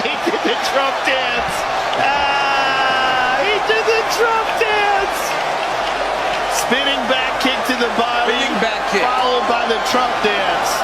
He did the Trump dance. He did the Trump dance. Spinning back kick to the body. Spinning back kick. Followed by the Trump dance.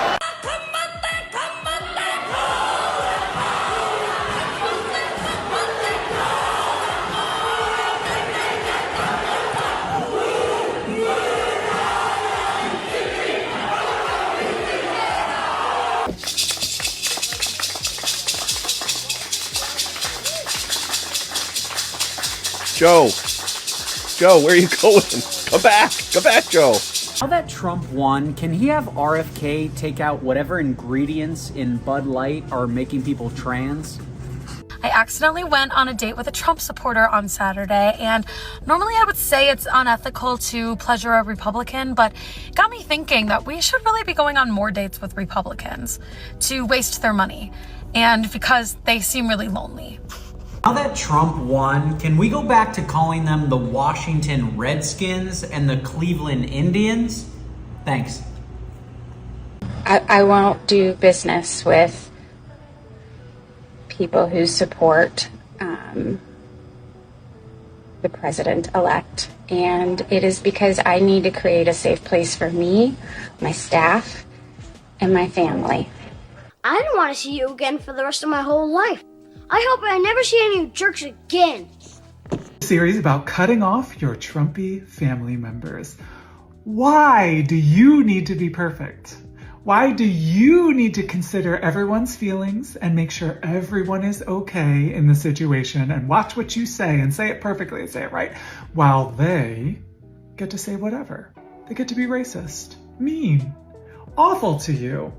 Joe, where are you going? Come back, Joe. Now that Trump won, can he have RFK take out whatever ingredients in Bud Light are making people trans? I accidentally went on a date with a Trump supporter on Saturday, and normally I would say it's unethical to pleasure a Republican, but it got me thinking that we should really be going on more dates with Republicans to waste their money, and because they seem really lonely. Now that Trump won, can we go back to calling them the Washington Redskins and the Cleveland Indians? Thanks. I won't do business with people who support the president-elect. And it is because I need to create a safe place for me, my staff, and my family. I don't want to see you again for the rest of my whole life. I hope I never see any jerks again. Series about cutting off your Trumpy family members. Why do you need to be perfect? Why do you need to consider everyone's feelings and make sure everyone is okay in the situation and watch what you say and say it perfectly and say it right, while they get to say whatever? They get to be racist, mean, awful to you,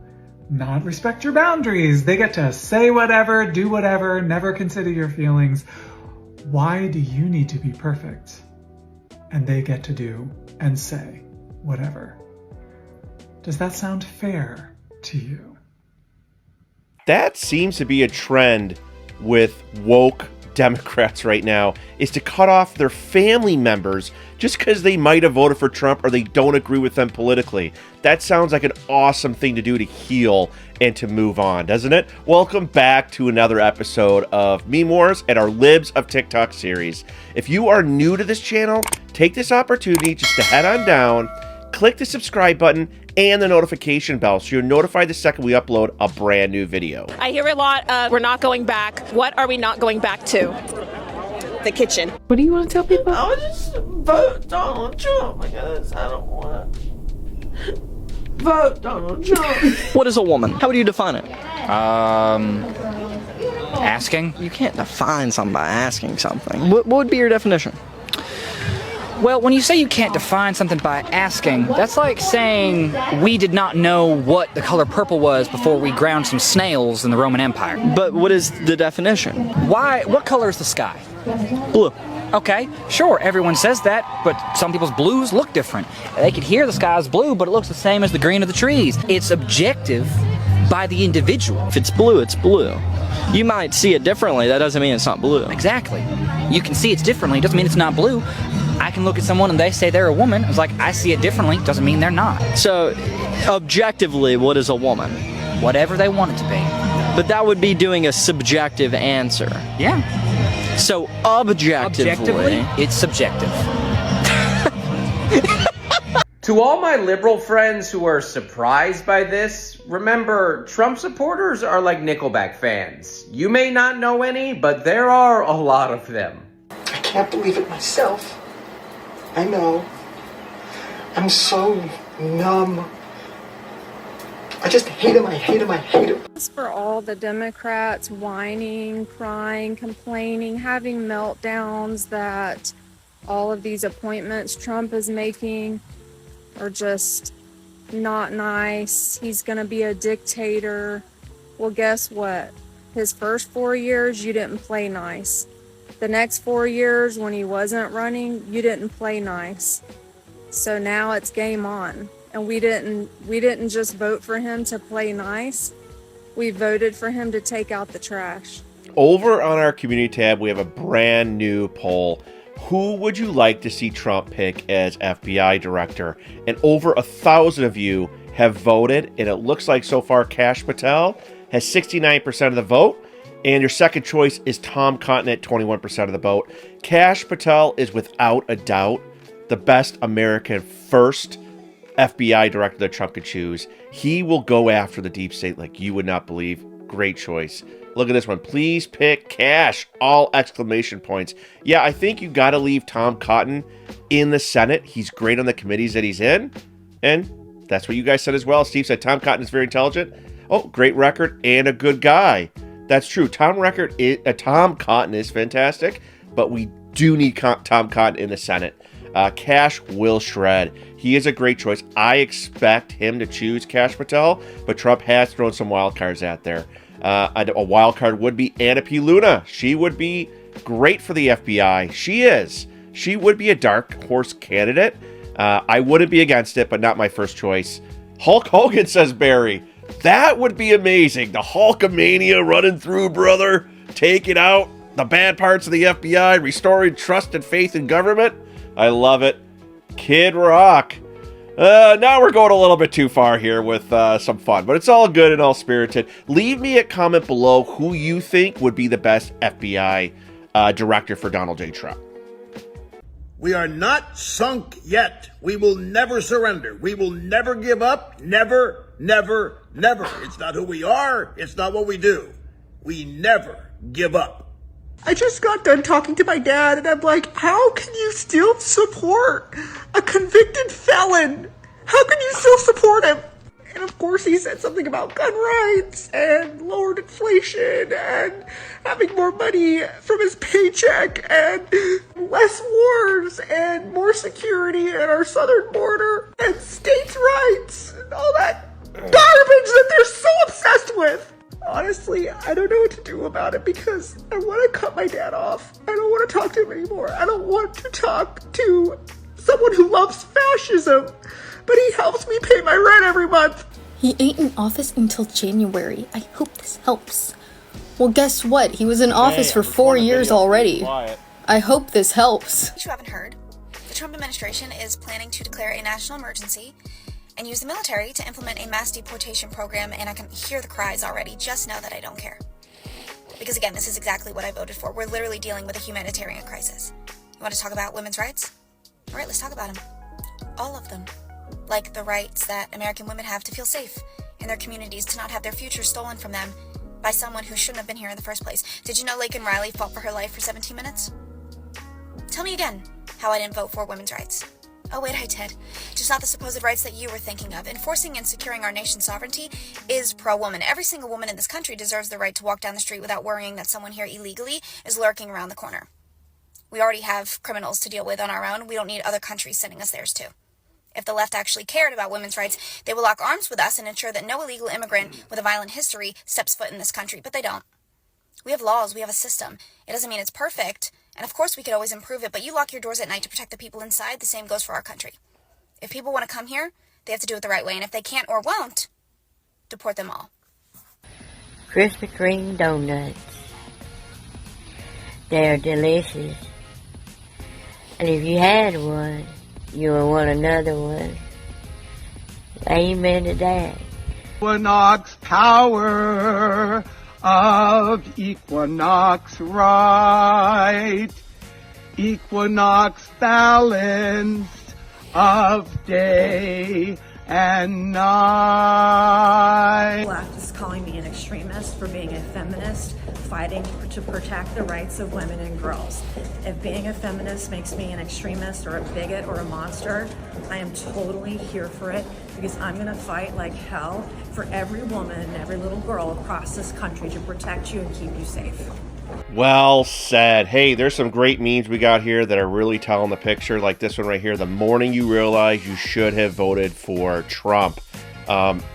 not respect your boundaries. They get to say whatever, do whatever, never consider your feelings. Why do you need to be perfect? And they get to do and say whatever. Does that sound fair to you? That seems to be a trend with woke Democrats right now, is to cut off their family members just because they might have voted for Trump or they don't agree with them politically. That sounds like an awesome thing to do to heal and to move on, doesn't it? Welcome back to another episode of Meme Wars and our Libs of TikTok series. If you are new to this channel, take this opportunity just to head on down, click the subscribe button and the notification bell so you're notified the second we upload a brand new video. I hear a lot of, we're not going back. What are we not going back to? The kitchen. What do you want to tell people? I would just vote Donald Trump because I don't want to vote Donald Trump. What is a woman? How would you define it? Asking? You can't define something by asking something. What would be your definition? Well, when you say you can't define something by asking, that's like saying we did not know what the color purple was before we ground some snails in the Roman Empire. But what is the definition? Why? What color is the sky? Blue. Okay, sure, everyone says that, but some people's blues look different. They could hear the sky is blue, but it looks the same as the green of the trees. It's objective by the individual. If it's blue, it's blue. You might see it differently, that doesn't mean it's not blue. Exactly. You can see it differently, doesn't mean it's not blue. I can look at someone and they say they're a woman. It's like, I see it differently, doesn't mean they're not. So, objectively, what is a woman? Whatever they want it to be. But that would be doing a subjective answer. Yeah. So, objectively, it's subjective. To all my liberal friends who are surprised by this, remember, Trump supporters are like Nickelback fans. You may not know any, but there are a lot of them. I can't believe it myself. I know. I'm so numb. I just hate him, I hate him, I hate him. As for all the Democrats whining, crying, complaining, having meltdowns that all of these appointments Trump is making are just not nice. He's gonna be a dictator. Well, guess what? His first 4 years, you didn't play nice. The next 4 years, when he wasn't running, you didn't play nice. So now it's game on. And we didn't just vote for him to play nice. We voted for him to take out the trash. Over on our community tab, we have a brand new poll. Who would you like to see Trump pick as FBI director? And over 1,000 of you have voted, and it looks like so far Kash Patel has 69% of the vote, and your second choice is Tom Cotton at 21% of the vote. Kash Patel is without a doubt the best American first FBI director that Trump could choose. He will go after the deep state like you would not believe. Great choice. Look at this one. Please pick Kash. All exclamation points. Yeah, I think you got to leave Tom Cotton in the Senate. He's great on the committees that he's in. And that's what you guys said as well. Steve said Tom Cotton is very intelligent. Oh, great record and a good guy. That's true. Tom Cotton is fantastic, but we do need Tom Cotton in the Senate. Kash will shred. He is a great choice. I expect him to choose Kash Patel, but Trump has thrown some wild cards out there. A wild card would be Anna P. Luna. She would be great for the FBI. She is. She would be a dark horse candidate. I wouldn't be against it, but not my first choice. Hulk Hogan, says Barry. That would be amazing. The Hulkamania running through, brother. Taking out the bad parts of the FBI, restoring trust and faith in government. I love it. Kid Rock. Now we're going a little bit too far here with some fun, but it's all good and all spirited. Leave me a comment below who you think would be the best FBI director for Donald J. Trump. We are not sunk yet. We will never surrender. We will never give up. Never, never, never. It's not who we are. It's not what we do. We never give up. I just got done talking to my dad, and I'm like, how can you still support a convicted felon? How can you still support him? And of course he said something about gun rights and lowered inflation and having more money from his paycheck and less wars and more security at our southern border and states' rights and all that garbage that they're so obsessed with. Honestly, I don't know what to do about it because I want to cut my dad off. I don't want to talk to him anymore. I don't want to talk to someone who loves fascism, but he helps me pay my rent every month. He ain't in office until January. I hope this helps. Well, guess what? He was in office for 4 years already. I hope this helps. You haven't heard. The Trump administration is planning to declare a national emergency and use the military to implement a mass deportation program, and I can hear the cries already. Just know that I don't care. Because again, this is exactly what I voted for. We're literally dealing with a humanitarian crisis. You want to talk about women's rights? All right, let's talk about them. All of them. Like the rights that American women have to feel safe in their communities, to not have their future stolen from them by someone who shouldn't have been here in the first place. Did you know Laken Riley fought for her life for 17 minutes? Tell me again how I didn't vote for women's rights. Oh wait, I did. Just not the supposed rights that you were thinking of. Enforcing and securing our nation's sovereignty is pro-woman. Every single woman in this country deserves the right to walk down the street without worrying that someone here illegally is lurking around the corner. We already have criminals to deal with on our own. We don't need other countries sending us theirs too. If the left actually cared about women's rights, they would lock arms with us and ensure that no illegal immigrant with a violent history steps foot in this country. But they don't. We have laws. We have a system. It doesn't mean it's perfect. And of course we could always improve it, but you lock your doors at night to protect the people inside. The same goes for our country. If people want to come here, they have to do it the right way. And if they can't or won't, deport them all. Krispy Kreme donuts. They're delicious. And if you had one, you will want another one. Amen to that. Equinox power of equinox right. Equinox balance of day and night. The left is calling me an extremist for being a feminist, fighting to protect the rights of women and girls. If being a feminist makes me an extremist or a bigot or a monster, I am totally here for it, because I'm gonna fight like hell for every woman and every little girl across this country to protect you and keep you safe. Well said. Hey, there's some great memes we got here that are really telling the picture, like this one right here. The morning you realize you should have voted for Trump.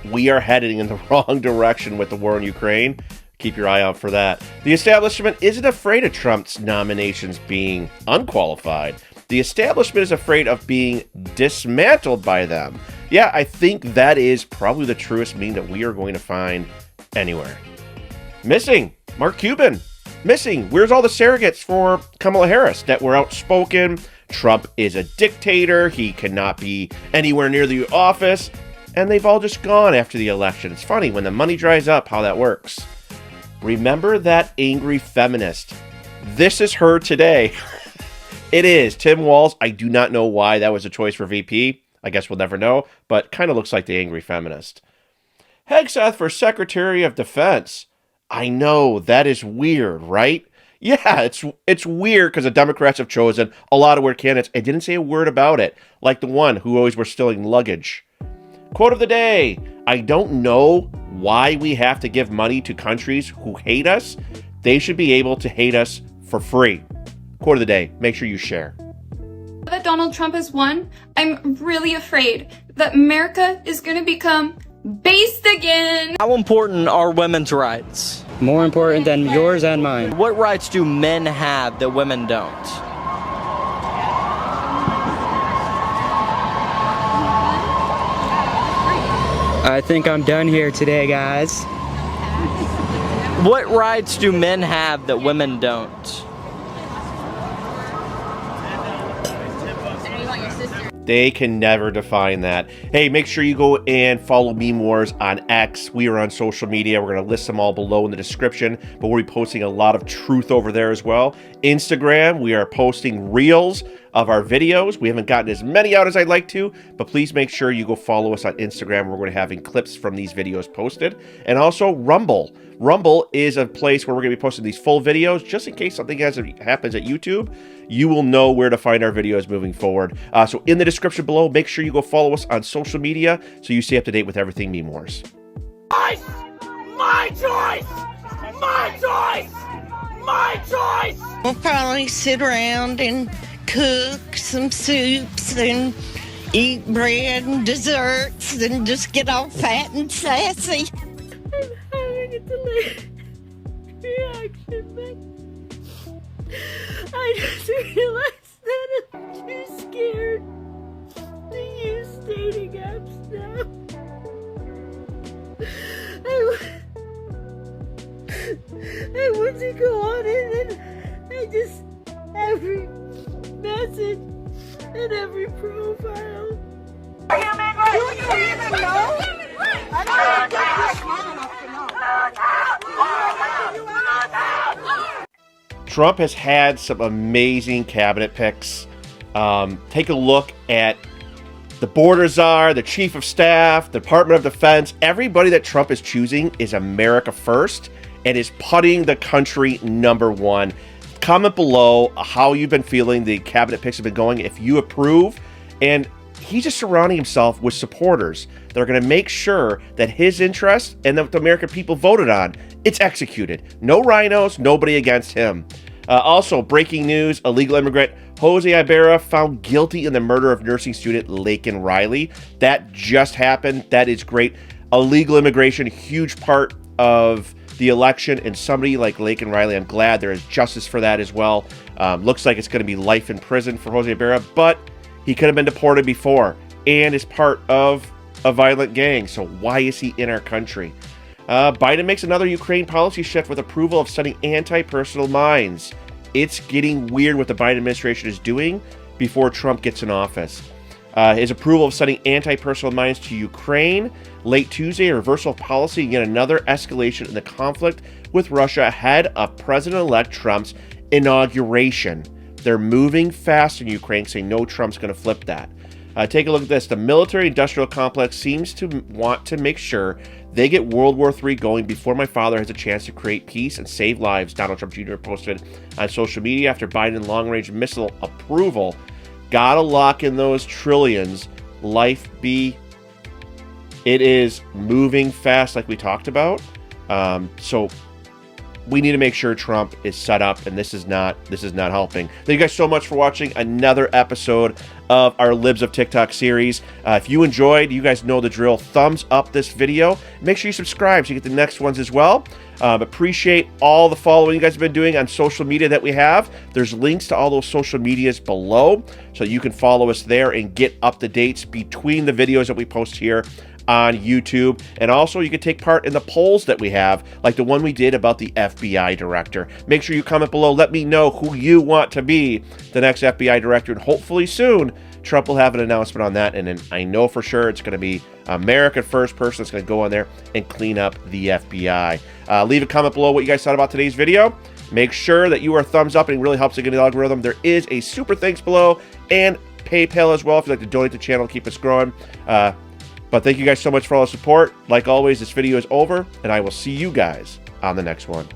We are heading in the wrong direction with the war in Ukraine. Keep your eye out for that. The establishment isn't afraid of Trump's nominations being unqualified. The establishment is afraid of being dismantled by them. Yeah, I think that is probably the truest meme that we are going to find anywhere. Missing, Mark Cuban. Missing, where's all the surrogates for Kamala Harris that were outspoken? Trump is a dictator. He cannot be anywhere near the office. and they've all just gone after the election. It's funny, when the money dries up, how that works. Remember that angry feminist. This is her today. It is Tim Walz. I do not know why that was a choice for VP. I guess we'll never know, but kind of looks like the angry feminist. Hegseth for Secretary of Defense. I know, that is weird, right? Yeah, it's weird because the Democrats have chosen a lot of weird candidates and didn't say a word about it, like the one who always were stealing luggage. Quote of the day: I don't know why we have to give money to countries who hate us. They should be able to hate us for free. Quote of the day. Make sure you share. That Donald Trump has won, I'm really afraid that America is going to become based again. How important are women's rights? More important than yours and mine. What rights do men have that women don't? I think I'm done here today, guys. What rights do men have that women don't? They can never define that. Hey, make sure you go and follow Meme Wars on X. We are on social media. We're going to list them all below in the description, but we'll be posting a lot of truth over there as well. Instagram, we are posting reels of our videos. We haven't gotten as many out as I'd like to, but please make sure you go follow us on Instagram. We're going to be having clips from these videos posted. And also Rumble. Rumble is a place where we're going to be posting these full videos just in case something happens at YouTube. You will know where to find our videos moving forward. So in the description below, make sure you go follow us on social media so you stay up to date with everything Meme Wars. My choice! My choice! My choice! We'll probably sit around and cook some soups and eat bread and desserts and just get all fat and sassy. I'm having a delayed reaction, but I just realized that I'm too scared to use dating apps now. I want to go on it and I just every message and every profile. Do you even know? I don't think you're smart enough to know. Trump has had some amazing cabinet picks. Take a look at the border czar, the chief of staff, the Department of Defense. Everybody that Trump is choosing is America first and is putting the country number one. Comment below how you've been feeling the cabinet picks have been going, if you approve. And he's just surrounding himself with supporters that are going to make sure that his interests and that the American people voted on, it's executed. No rhinos, nobody against him. Also, breaking news, illegal immigrant Jose Ibarra found guilty in the murder of nursing student Laken Riley. That just happened. That is great. Illegal immigration, huge part of the election, and somebody like Laken Riley, I'm glad there is justice for that as well. Looks like it's going to be life in prison for Jose Ibarra, but he could have been deported before and is part of a violent gang. So why is he in our country? Biden makes another Ukraine policy shift with approval of sending anti-personnel mines. It's getting weird what the Biden administration is doing before Trump gets in office. His approval of sending anti-personnel mines to Ukraine late Tuesday, a reversal of policy, and yet another escalation in the conflict with Russia ahead of President-elect Trump's inauguration. They're moving fast in Ukraine, saying no, Trump's going to flip that. Take a look at this. The military-industrial complex seems to want to make sure they get World War III going before my father has a chance to create peace and save lives, Donald Trump Jr. posted on social media after Biden long-range missile approval. Gotta lock in those trillions. Life be. It is moving fast like we talked about. So we need to make sure Trump is set up, and this is not helping. Thank you guys so much for watching another episode of our Libs of TikTok series. If you enjoyed, you guys know the drill. Thumbs up this video. Make sure you subscribe so you get the next ones as well. Appreciate all the following you guys have been doing on social media that we have. There's links to all those social medias below, so you can follow us there and get up to dates between the videos that we post here on YouTube. And also you can take part in the polls that we have, like the one we did about the FBI director. Make sure you comment below. Let me know who you want to be the next FBI director, and hopefully soon Trump will have an announcement on that, and then I know for sure it's going to be America First person that's going to go on there and clean up the FBI. Leave a comment below what you guys thought about today's video. Make sure that you are thumbs up, and it really helps to get the algorithm. There is a super thanks below and PayPal as well if you'd like to donate to the channel to keep us growing. But thank you guys so much for all the support. Like always, this video is over, and I will see you guys on the next one.